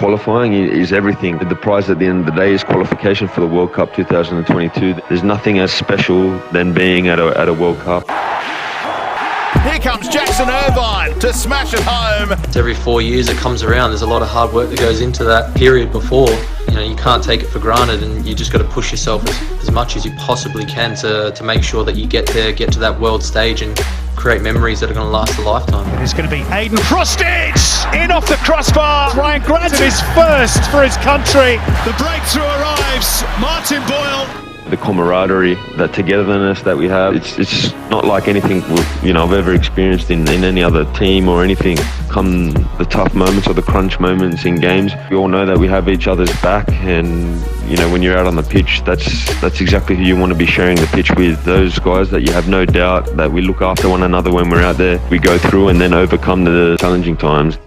qualifying is everything. The prize at the end of the day is qualification for the World Cup 2022. There's nothing as special than being at a World Cup. Here comes Jackson Irvine to smash it home. Every 4 years it comes around. There's a lot of hard work that goes into that period before. You know, you can't take it for granted, and you just got to push yourself as much as you possibly can to make sure that you get there, get to that world stage and create memories that are going to last a lifetime. It's going to be Aiden Prostich in off the crossbar. Ryan Grant his first for his country. The breakthrough arrives. Martin Boyle. The camaraderie, that togetherness that we have, it's not like anything I've ever experienced in any other team or anything. Come the tough moments or the crunch moments in games, we all know that we have each other's back, and when you're out on the pitch, that's exactly who you want to be sharing the pitch with. Those guys that you have no doubt that we look after one another when we're out there. We go through and then overcome the challenging times.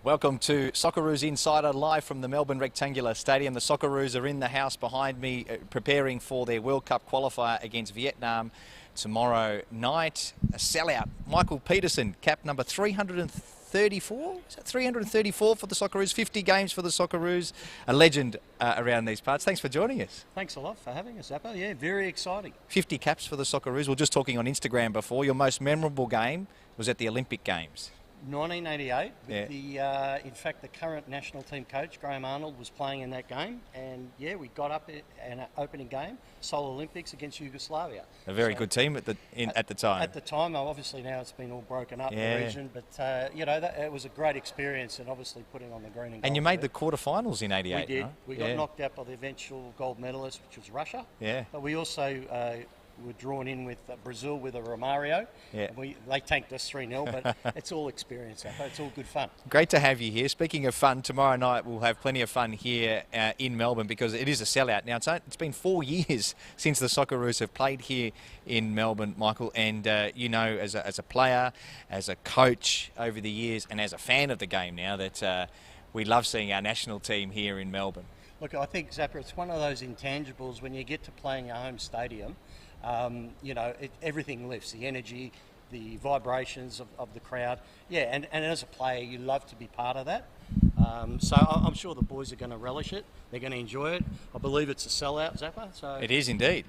Welcome to Socceroos Insider, live from the Melbourne Rectangular Stadium. The Socceroos are in the house behind me, preparing for their World Cup qualifier against Vietnam tomorrow night. A sellout. Michael Peterson, cap number 334? Is that 334 for the Socceroos? 50 games for the Socceroos. A legend around these parts. Thanks for joining us. Thanks a lot for having us, Zappo. Yeah, very exciting. 50 caps for the Socceroos. We were just talking on Instagram before. Your most memorable game was at the Olympic Games. 1988. Yeah. In fact, the current national team coach, Graham Arnold, was playing in that game. And, yeah, we got up in an opening game, Seoul Olympics against Yugoslavia. A very good team at the time. At the time, obviously now it's been all broken up, the region. But, it was a great experience, and obviously putting on the green and gold. And you made the quarterfinals in 88, We did. Right? We got knocked out by the eventual gold medalist, which was Russia. Yeah. But we also... were drawn in with Brazil with a Romario. Yeah. They tanked us 3-0, but it's all experience. It's all good fun. Great to have you here. Speaking of fun, tomorrow night we'll have plenty of fun here in Melbourne because it is a sellout. Now, it's been 4 years since the Socceroos have played here in Melbourne, Michael, and as a player, as a coach over the years, and as a fan of the game now, that we love seeing our national team here in Melbourne. Look, I think, Zappa, it's one of those intangibles when you get to play in your home stadium. Everything lifts, the energy, the vibrations of the crowd. Yeah, and as a player, you love to be part of that. So I'm sure the boys are going to relish it. They're going to enjoy it. I believe it's a sellout, Zappa. So it is indeed.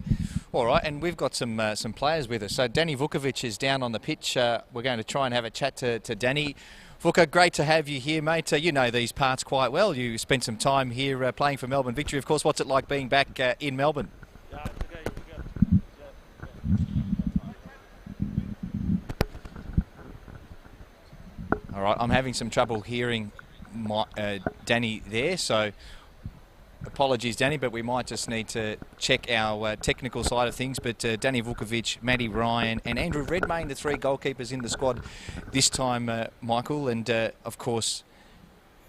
All right, and we've got some players with us. So Danny Vukovic is down on the pitch. We're going to try and have a chat to Danny. Vuka, great to have you here, mate. You know these parts quite well. You spent some time here playing for Melbourne Victory. Of course, what's it like being back in Melbourne? All right, I'm having some trouble hearing Danny there, so apologies, Danny, but we might just need to check our technical side of things. But Danny Vukovic, Matty Ryan and Andrew Redmayne, the three goalkeepers in the squad this time, Michael, and of course,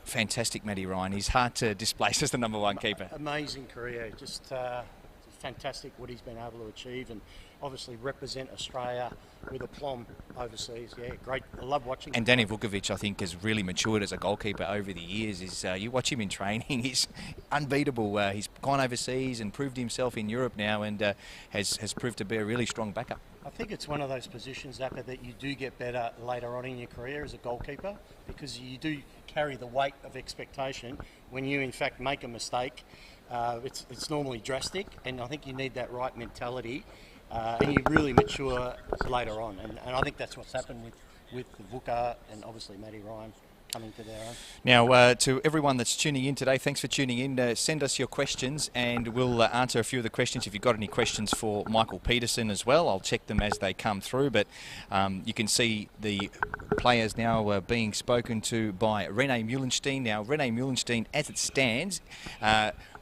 fantastic Matty Ryan. He's hard to displace as the number one keeper. Amazing career, just fantastic what he's been able to achieve, and obviously represent Australia with aplomb overseas. Yeah, great. I love watching him. And Danny Vukovic, I think, has really matured as a goalkeeper over the years. You watch him in training, he's unbeatable. He's gone overseas and proved himself in Europe now, and has proved to be a really strong backup. I think it's one of those positions, Zappa, that you do get better later on in your career as a goalkeeper, because you do carry the weight of expectation. When you, in fact, make a mistake, it's normally drastic, and I think you need that right mentality, and you really mature later on. And I think that's what's happened with Vuka and obviously Matty Ryan coming to their own. Now, to everyone that's tuning in today, thanks for tuning in. Send us your questions and we'll answer a few of the questions. If you've got any questions for Michael Peterson as well, I'll check them as they come through. But you can see the players now being spoken to by Rene Meulenstein. Now, Rene Meulenstein, as it stands,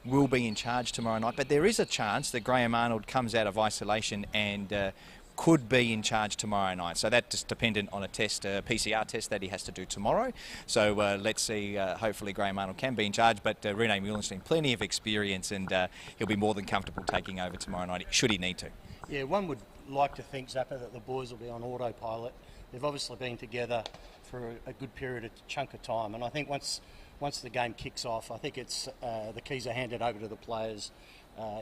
will be in charge tomorrow night. But there is a chance that Graham Arnold comes out of isolation and could be in charge tomorrow night. So that's just dependent on a test, a PCR test that he has to do tomorrow. So let's see, hopefully Graham Arnold can be in charge, but Rene Meulenstein, plenty of experience, and he'll be more than comfortable taking over tomorrow night, should he need to. Yeah, one would like to think, Zappa, that the boys will be on autopilot. They've obviously been together for a good period, a chunk of time, and I think once the game kicks off, I think it's the keys are handed over to the players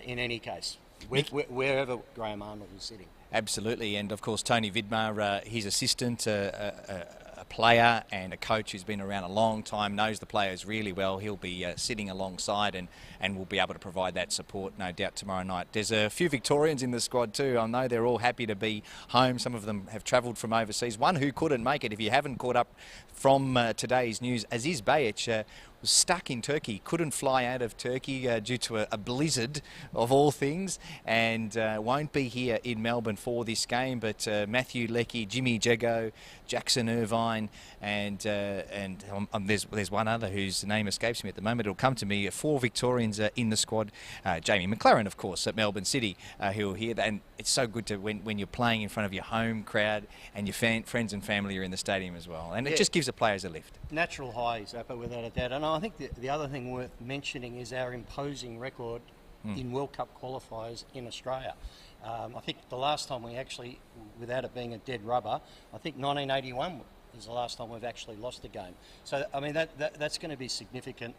in any case, wherever Graham Arnold is sitting. Absolutely, and of course Tony Vidmar, his assistant, a player and a coach who's been around a long time, knows the players really well. He'll be sitting alongside and will be able to provide that support, no doubt, tomorrow night. There's a few Victorians in the squad too. I know they're all happy to be home. Some of them have travelled from overseas. One who couldn't make it, if you haven't caught up from today's news, Aziz Bayic, was stuck in Turkey, couldn't fly out of Turkey due to a blizzard of all things, and won't be here in Melbourne for this game. But Matthew Leckie, Jimmy Jago, Jackson Irvine, and there's one other whose name escapes me at the moment. It'll come to me. 4 Victorians in the squad. Jamie McLaren, of course, at Melbourne City, who are here. And it's so good to when you're playing in front of your home crowd and your friends and family are in the stadium as well. And it just gives the players a lift. Natural high, Zappa, without a doubt. And I think the other thing worth mentioning is our imposing record in World Cup qualifiers in Australia. I think the last time we actually, without it being a dead rubber, I think 1981 is the last time we've actually lost a game. So, I mean, that's going to be significant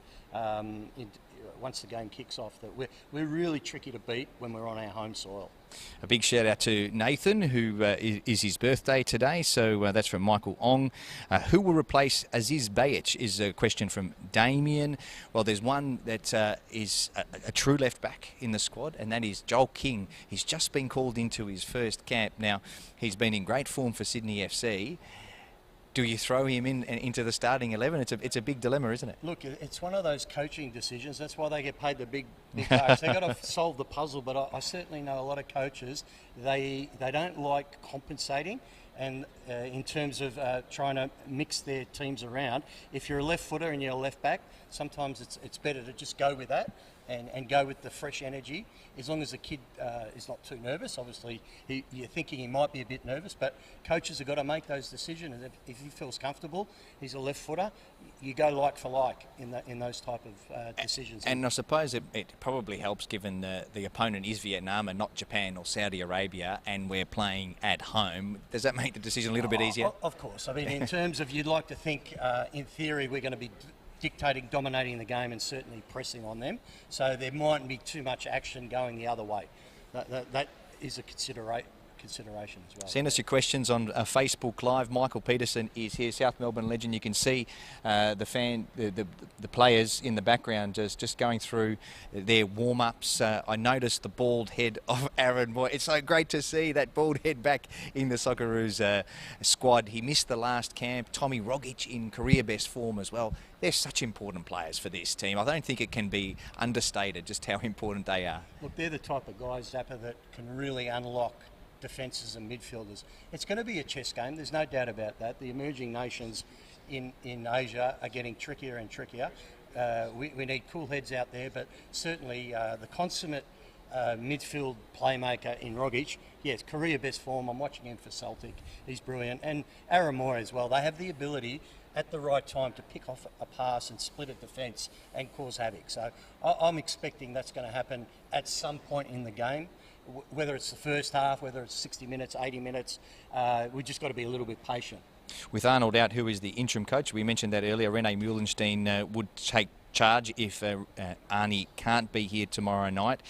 once the game kicks off, that we're really tricky to beat when we're on our home soil. A big shout out to Nathan, who is his birthday today, so that's from Michael Ong. Who will replace Aziz Bayic is a question from Damien. Well, there's one that is a true left back in the squad, and that is Joel King. He's just been called into his first camp. Now, he's been in great form for Sydney FC. Do you throw him into the starting 11? It's a big dilemma, isn't it? Look, it's one of those coaching decisions. That's why they get paid the big bucks. They've got to solve the puzzle, but I certainly know a lot of coaches, they don't like compensating, and in terms of trying to mix their teams around. If you're a left footer and you're a left back, sometimes it's better to just go with that and go with the fresh energy, as long as the kid is not too nervous. Obviously, you're thinking he might be a bit nervous, but coaches have got to make those decisions. If he feels comfortable, he's a left footer, you go like for like in those type of decisions. And I suppose it probably helps, given the opponent is Vietnam and not Japan or Saudi Arabia, and we're playing at home. Does that make the decision a little bit easier? Of course. I mean, in terms of, you'd like to think, in theory, we're going to be dictating, dominating the game, and certainly pressing on them. So there mightn't be too much action going the other way. That is a consideration as well. Send us your questions on Facebook Live. Michael Peterson is here, South Melbourne legend. You can see the players in the background just going through their warm-ups. I noticed the bald head of Aaron Moore. It's so great to see that bald head back in the Socceroos squad. He missed the last camp. Tommy Rogic in career best form as well. They're such important players for this team. I don't think it can be understated just how important they are. Look, they're the type of guys, Zappa, that can really unlock defences and midfielders. It's going to be a chess game, there's no doubt about that. The emerging nations in Asia are getting trickier and trickier. We need cool heads out there, but certainly the consummate midfield playmaker in Rogic, yes, career best form. I'm watching him for Celtic, he's brilliant. And Aaron Moore as well. They have the ability at the right time to pick off a pass and split a defence and cause havoc. So I'm expecting that's going to happen at some point in the game. Whether it's the first half, whether it's 60 minutes, 80 minutes, we've just got to be a little bit patient. With Arnold out, who is the interim coach, we mentioned that earlier, Rene Meulenstein would take charge if Arnie can't be here tomorrow night.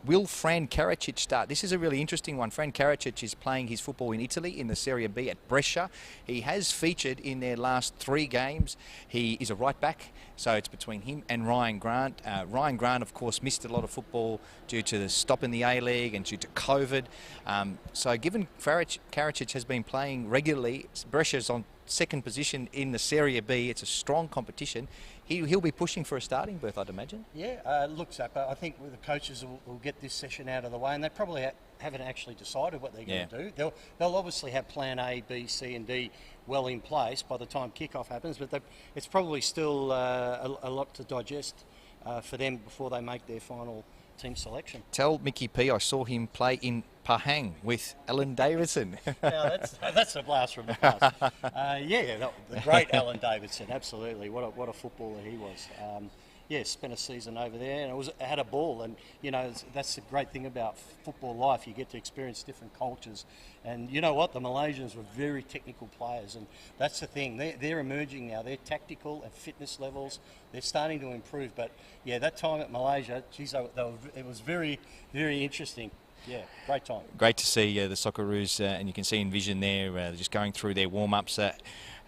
Will Fran Karacic start? This is a really interesting one. Fran Karacic is playing his football in Italy in the Serie B at Brescia. He has featured in their last 3 games. He is a right back, so it's between him and Ryan Grant. Ryan Grant, of course, missed a lot of football due to the stop in the A-League and due to COVID. So given Karacic has been playing regularly, Brescia's on second position in the Serie B. It's a strong competition. He'll be pushing for a starting berth, I'd imagine. Yeah, look, Zappa, I think the coaches will get this session out of the way, and they probably haven't actually decided what they're going to do. They'll obviously have plan A, B, C and D well in place by the time kickoff happens, but it's probably still a lot to digest for them before they make their final team selection. Tell Mickey P I saw him play in Pahang with Alan Davidson. Now that's a blast from the past. The great Alan Davidson, absolutely. What a footballer he was. Spent a season over there, and had a ball. And that's the great thing about football life. You get to experience different cultures. And you know what? The Malaysians were very technical players, and that's the thing. They're emerging now. They're tactical and fitness levels. They're starting to improve. But yeah, that time at Malaysia, geez, it was very, very interesting. Yeah, great time. Great to see the Socceroos, and you can see in vision there, just going through their warm-ups.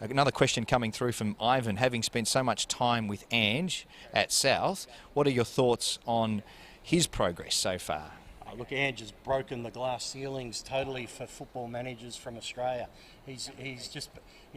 Another question coming through from Ivan. Having spent so much time with Ange at South, what are your thoughts on his progress so far? Look, Ange has broken the glass ceilings totally for football managers from Australia. He's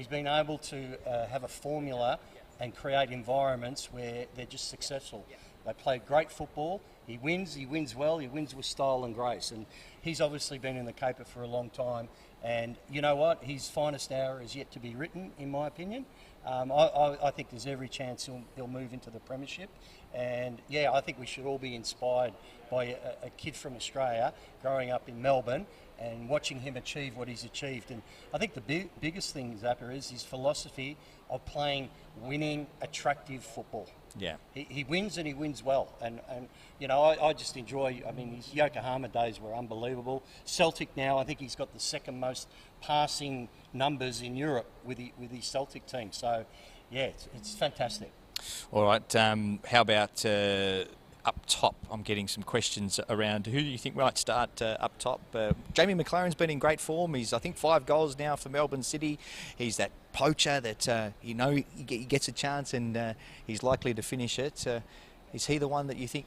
been able to have a formula and create environments where they're just successful. They play great football. He wins well, he wins with style and grace. And he's obviously been in the caper for a long time. And you know what? His finest hour is yet to be written, in my opinion. I think there's every chance he'll move into the premiership. And yeah, I think we should all be inspired by a kid from Australia growing up in Melbourne and watching him achieve what he's achieved. And I think the biggest thing, Zappa, is his philosophy of playing winning, attractive football. Yeah. He wins, and he wins well. And I just enjoy, his Yokohama days were unbelievable. Celtic now, I think he's got the second most passing numbers in Europe with his Celtic team. So, yeah, it's fantastic. All right, how about up top? I'm getting some questions around who do you think might start up top. Jamie McLaren's been in great form. He's, I think, 5 goals now for Melbourne City. He's that poacher that, he gets a chance, and he's likely to finish it. Is he the one that you think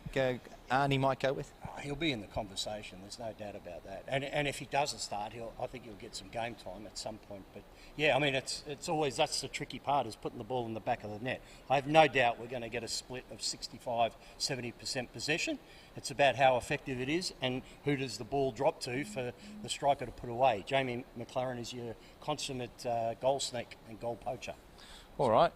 Arnie might go with? He'll be in the conversation, there's no doubt about that. And if he doesn't start, I think he'll get some game time at some point. But yeah, it's always, that's the tricky part, is putting the ball in the back of the net. I have no doubt we're going to get a split of 65-70% possession. It's about how effective it is and who does the ball drop to for the striker to put away. Jamie McLaren is your consummate goal snake and goal poacher. All right,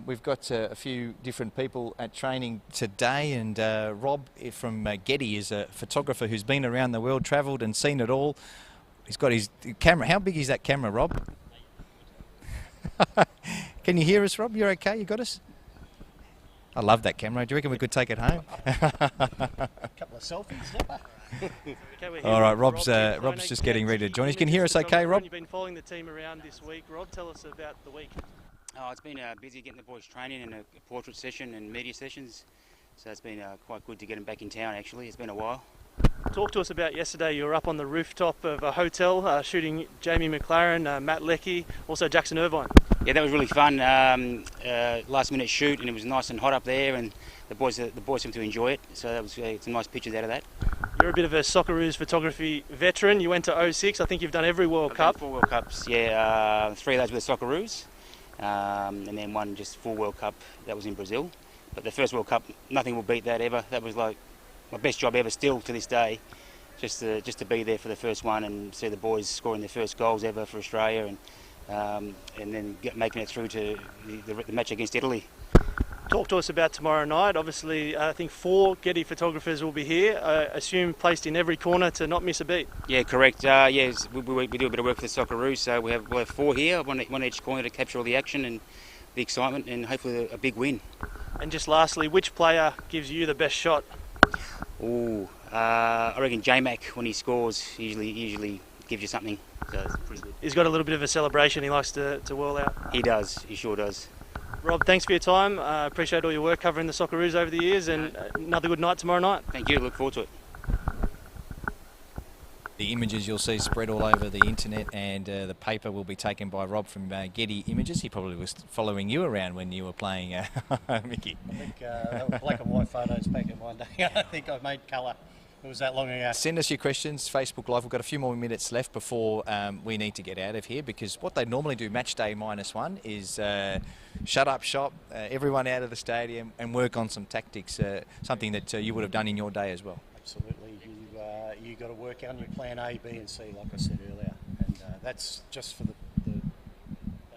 we've got a few different people at training today, and Rob from Getty is a photographer who's been around the world, travelled and seen it all. He's got his camera. How big is that camera, Rob? Can you hear us, Rob? You're okay? You got us? I love that camera. Do you reckon we could take it home? A couple of selfies. All right, Rob's just getting ready to join us. You can hear us okay, Rob? You've been following the team around this week. Rob, tell us about the week. Oh, it's been busy getting the boys training and a portrait session and media sessions. So it's been quite good to get them back in town, actually. It's been a while. Talk to us about yesterday. You were up on the rooftop of a hotel shooting Jamie McLaren, Matt Leckie, also Jackson Irvine. Yeah, that was really fun. Last minute shoot, and it was nice and hot up there, and the boys seemed to enjoy it. So that was some nice pictures out of that. You're a bit of a Socceroos photography veteran. You went to 06. I think you've done every World Cup. 4 World Cups, yeah. 3 of those with the Socceroos. And then one just full World Cup, that was in Brazil. But the first World Cup, nothing will beat that ever. That was like my best job ever, still to this day. Just to be there for the first one and see the boys scoring their first goals ever for Australia, and then making it through to the match against Italy. Talk to us about tomorrow night. Obviously, I think 4 Getty photographers will be here. I assume placed in every corner to not miss a beat. Yeah, correct. Yes, we do a bit of work for the Socceroos, so we'll have 4 here, one each corner to capture all the action and the excitement, and hopefully a big win. And just lastly, which player gives you the best shot? I reckon J-Mac, when he scores, usually gives you something. So it's pretty good. He's got a little bit of a celebration. He likes to whirl out. He does. He sure does. Rob, thanks for your time. Appreciate all your work covering the Socceroos over the years, and another good night tomorrow night. Thank you. Look forward to it. The images you'll see spread all over the internet, and the paper will be taken by Rob from Getty Images. He probably was following you around when you were playing, Mickey. I think that were black and white photos back in my day. I think I made colour. It was that long ago. Send us your questions, Facebook Live. We've got a few more minutes left before we need to get out of here, because what they normally do, match day -1, is shut up shop, everyone out of the stadium, and work on some tactics, something that you would have done in your day as well. Absolutely. You got to work on your plan A, B and C, like I said earlier. And that's just for the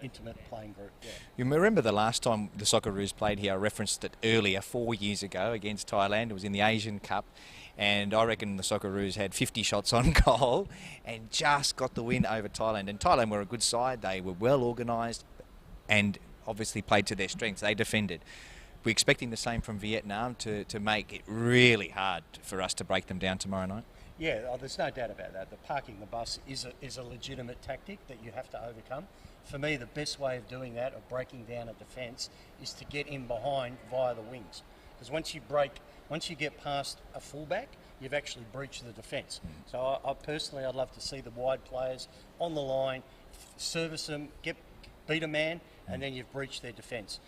intimate playing group. Yeah. You remember the last time the Socceroos played here, I referenced it earlier, 4 years ago against Thailand. It was in the Asian Cup, and I reckon the Socceroos had 50 shots on goal and just got the win over Thailand. And Thailand were a good side. They were well organised and obviously played to their strengths. They defended. We're expecting the same from Vietnam to make it really hard for us to break them down tomorrow night. Yeah, there's no doubt about that. The parking the bus is a legitimate tactic that you have to overcome. For me, the best way of doing that, of breaking down a defence, is to get in behind via the wings. Because once you get past a fullback, you've actually breached the defence. So I'd love to see the wide players on the line, service them, beat a man, and then you've breached their defence.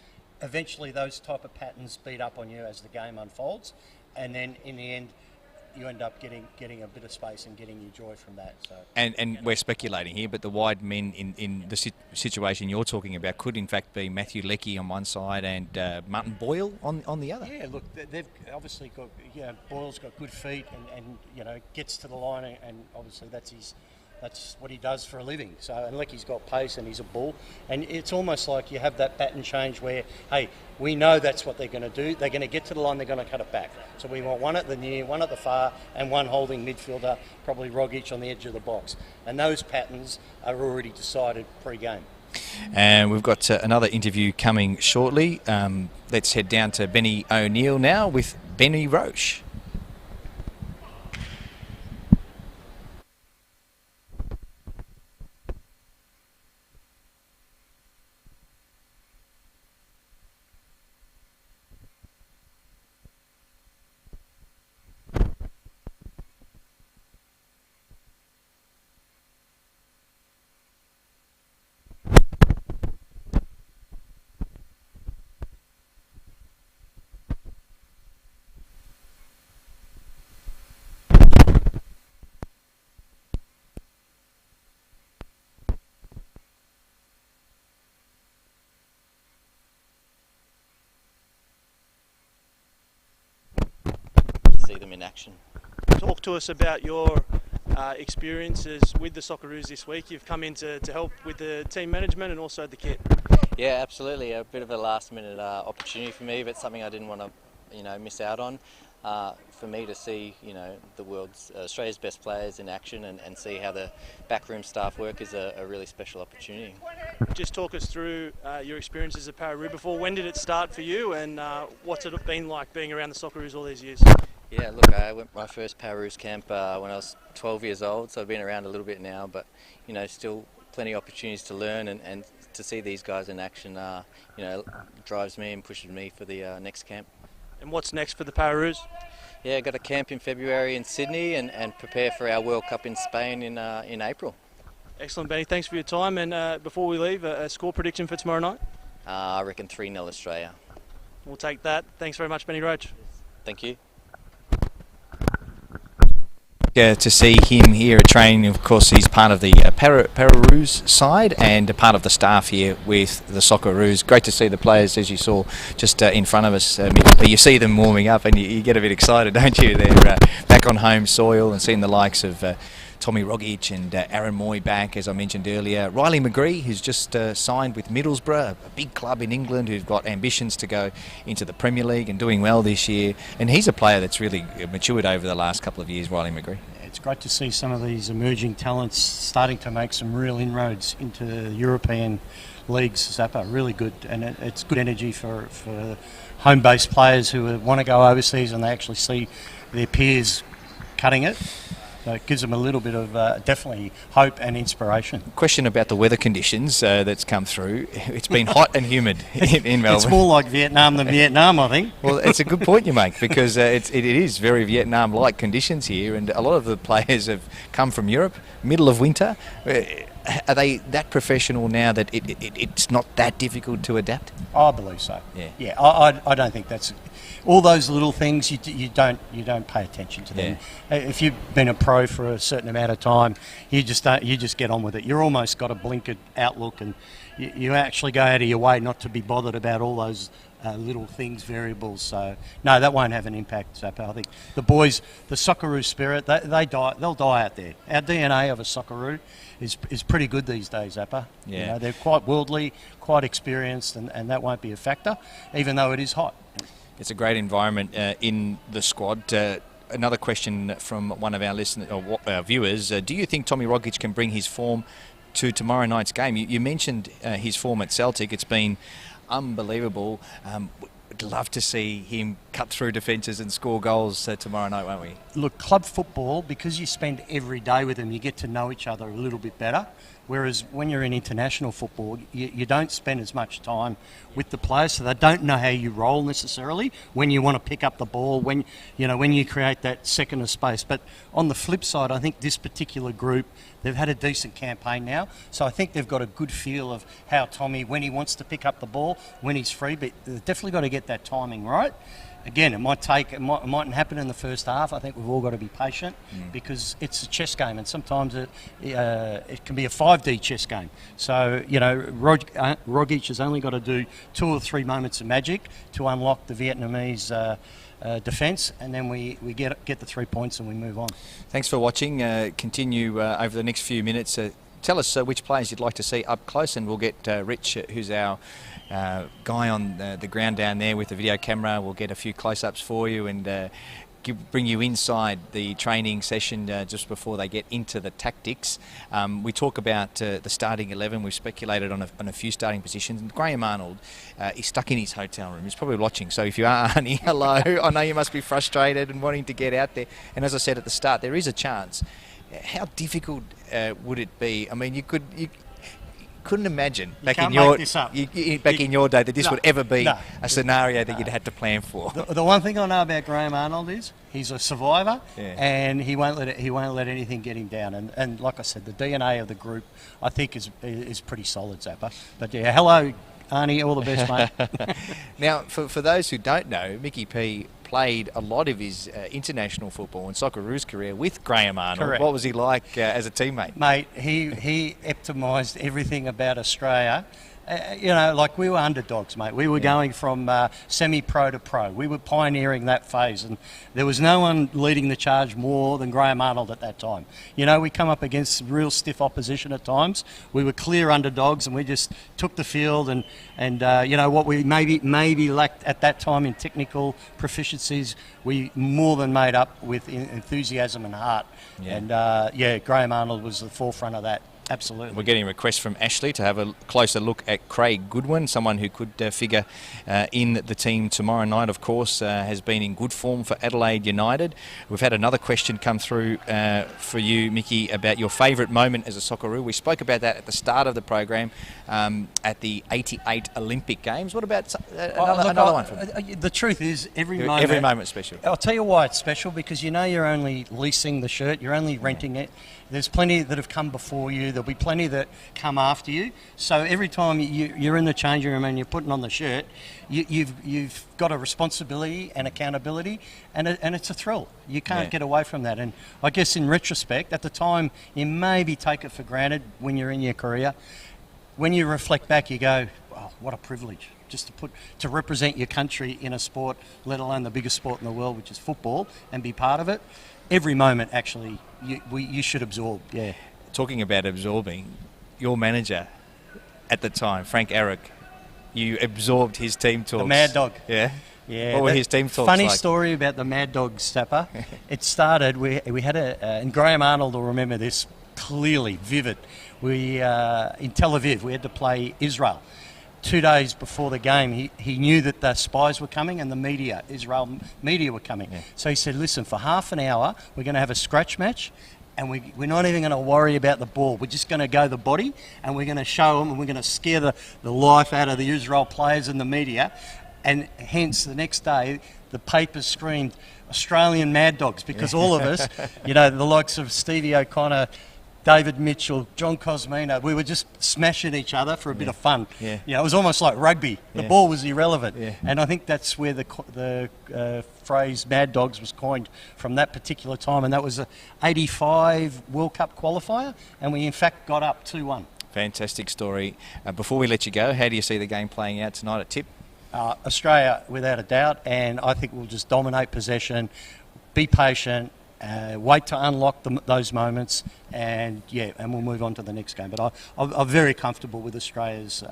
Eventually, those type of patterns beat up on you as the game unfolds, and then in the end, you end up getting a bit of space and getting your joy from that. So. And we're speculating here, but the wide men in the situation you're talking about could in fact be Matthew Leckie on one side and Martin Boyle on the other. Yeah, look, they've obviously got, Boyle's got good feet and gets to the line, and obviously that's what he does for a living. So, and Leckie's got pace and he's a bull. And it's almost like you have that pattern change where, hey, we know that's what they're going to do. They're going to get to the line, they're going to cut it back. So we want one at the near, one at the far, and one holding midfielder, probably Rogic on the edge of the box. And those patterns are already decided pre-game. And we've got another interview coming shortly. Let's head down to Benny O'Neill now with Benny Roche. See them in action. Talk to us about your experiences with the Socceroos this week. You've come in to help with the team management and also the kit. Yeah, absolutely. A bit of a last-minute opportunity for me, but something I didn't want to, miss out on. For me to see, the world's Australia's best players in action and see how the backroom staff work is a really special opportunity. Just talk us through your experiences at Pararoo before. When did it start for you, and what's it been like being around the Socceroos all these years? Yeah, look, I went my first Pararoo's camp when I was 12 years old, so I've been around a little bit now, but still plenty of opportunities to learn and to see these guys in action, drives me and pushes me for the next camp. And what's next for the Pararoos? Yeah, got a camp in February in Sydney and prepare for our World Cup in Spain in April. Excellent, Benny. Thanks for your time. And before we leave, a score prediction for tomorrow night? I reckon 3-0 Australia. We'll take that. Thanks very much, Benny Roach. Thank you. To see him here at training, of course, he's part of the Pararoos side and a part of the staff here with the Socceroos. Great to see the players, as you saw just in front of us. You see them warming up and you get a bit excited, don't you? They're back on home soil and seeing the likes of Tommy Rogic and Aaron Moy back, as I mentioned earlier. Riley McGree, who's just signed with Middlesbrough, a big club in England who've got ambitions to go into the Premier League and doing well this year. And he's a player that's really matured over the last couple of years, Riley McGree. It's great to see some of these emerging talents starting to make some real inroads into European leagues, Zappa. Really good, and it's good energy for home-based players who want to go overseas and they actually see their peers cutting it. So it gives them a little bit of definitely hope and inspiration. Question about the weather conditions that's come through. It's been hot and humid in Melbourne. It's more like Vietnam than Vietnam, I think. Well, it's a good point you make because it is very Vietnam-like conditions here, and a lot of the players have come from Europe, middle of winter. Are they that professional now that it's not that difficult to adapt? I believe so. Yeah. I don't think that's all those little things. You don't pay attention to them. Yeah. If you've been a pro for a certain amount of time, you just get on with it. You're almost got a blinkered outlook, and you actually go out of your way not to be bothered about all those little things, variables. So no, that won't have an impact, Zappa. I think the boys, the Socceroo spirit, they'll die out there. Our DNA of a Socceroo is pretty good these days, Zappa. Yeah. You know, they're quite worldly, quite experienced, and that won't be a factor, even though it is hot. It's a great environment in the squad. Another question from one of our listeners or our viewers: do you think Tommy Rogic can bring his form to tomorrow night's game? You mentioned his form at Celtic. It's been unbelievable. We'd love to see him cut through defences and score goals tomorrow night, won't we? Look, club football, because you spend every day with them, you get to know each other a little bit better. Whereas when you're in international football, you don't spend as much time with the players, so they don't know how you roll necessarily when you want to pick up the ball, when you create that second of space. But on the flip side, I think this particular group, they've had a decent campaign now, so I think they've got a good feel of how Tommy, when he wants to pick up the ball, when he's free, but they've definitely got to get that timing right. Again, it mightn't happen in the first half. I think we've all got to be patient because it's a chess game, and sometimes it can be a 5D chess game. So, Rogic has only got to do 2 or 3 moments of magic to unlock the Vietnamese defence, and then we get the 3 points and we move on. Thanks for watching. Continue over the next few minutes. Tell us which players you'd like to see up close, and we'll get Rich, who's our guy on the ground down there with the video camera. We'll get a few close-ups for you and bring you inside the training session just before they get into the tactics. We talk about the starting 11. We've speculated on a few starting positions. And Graham Arnold is stuck in his hotel room. He's probably watching. So if you are, Arnie, hello. I know you must be frustrated and wanting to get out there. And as I said at the start, there is a chance. How difficult would it be? I mean, you couldn't imagine back in your day that this would ever be a scenario that you'd had to plan for. The one thing I know about Graham Arnold is he's a survivor, and he won't let anything get him down. And like I said, the DNA of the group I think is pretty solid, Zappa. But yeah, hello, Arnie, all the best, mate. Now, for those who don't know, Mickey P played a lot of his international football and Socceroos career with Graham Arnold. Correct. What was he like as a teammate? Mate, he epitomised everything about Australia. Like we were underdogs, mate. We were going from semi-pro to pro. We were pioneering that phase, and there was no one leading the charge more than Graham Arnold at that time. We come up against real stiff opposition at times. We were clear underdogs, and we just took the field, and what we maybe lacked at that time in technical proficiencies, we more than made up with enthusiasm and heart. Yeah. And Graham Arnold was the forefront of that. Absolutely. We're getting requests from Ashley to have a closer look at Craig Goodwin, someone who could figure in the team tomorrow night, of course, has been in good form for Adelaide United. We've had another question come through for you, Mickey, about your favourite moment as a Socceroo. We spoke about that at the start of the program at the 88 Olympic Games. What about another one? The truth is, every moment's special. I'll tell you why it's special, because you're only leasing the shirt, you're only renting it. There's plenty that have come before you. There'll be plenty that come after you. So every time you're in the changing room and you're putting on the shirt, you've got a responsibility and accountability, and it's a thrill. You can't get away from that. And I guess in retrospect, at the time, you maybe take it for granted when you're in your career. When you reflect back, you go, "Wow, what a privilege." Just to represent your country in a sport, let alone the biggest sport in the world, which is football, and be part of it. Every moment, actually, you should absorb. Yeah. Talking about absorbing, your manager at the time, Frank Eric, you absorbed his team talks. The Mad Dog. Yeah. Yeah. What were his team talks funny like? Story about the Mad Dog, Zappa. It started. We had and Graham Arnold will remember this clearly, vivid. We in Tel Aviv, we had to play Israel. 2 days before the game, he knew that the spies were coming and the Israel media were coming. Yeah. So he said, listen, for half an hour, we're going to have a scratch match, and we're not even going to worry about the ball. We're just going to go the body, and we're going to show them, and we're going to scare the life out of the Israel players and the media. And hence, the next day, the papers screamed, Australian Mad Dogs, because all of us, the likes of Stevie O'Connor, David Mitchell, John Cosmino, we were just smashing each other for a bit of fun. Yeah. It was almost like rugby. The ball was irrelevant. Yeah. And I think that's where the phrase Mad Dogs was coined from that particular time. And that was a 85 World Cup qualifier. And we, in fact, got up 2-1. Fantastic story. Before we let you go, how do you see the game playing out tonight at Tip? Australia, without a doubt, and I think we'll just dominate possession, be patient, wait to unlock those moments, and we'll move on to the next game. But I'm very comfortable with Australia's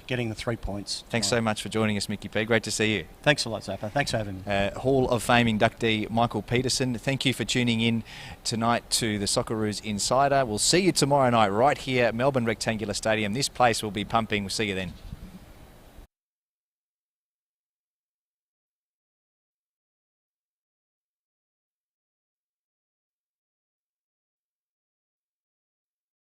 getting the 3 points. Thanks so much for joining us, Mickey P. Great to see you. Thanks a lot, Zappa. Thanks for having me. Hall of Fame inductee Michael Peterson, thank you for tuning in tonight to the Socceroos Insider. We'll see you tomorrow night right here at Melbourne Rectangular Stadium. This place will be pumping. We'll see you then.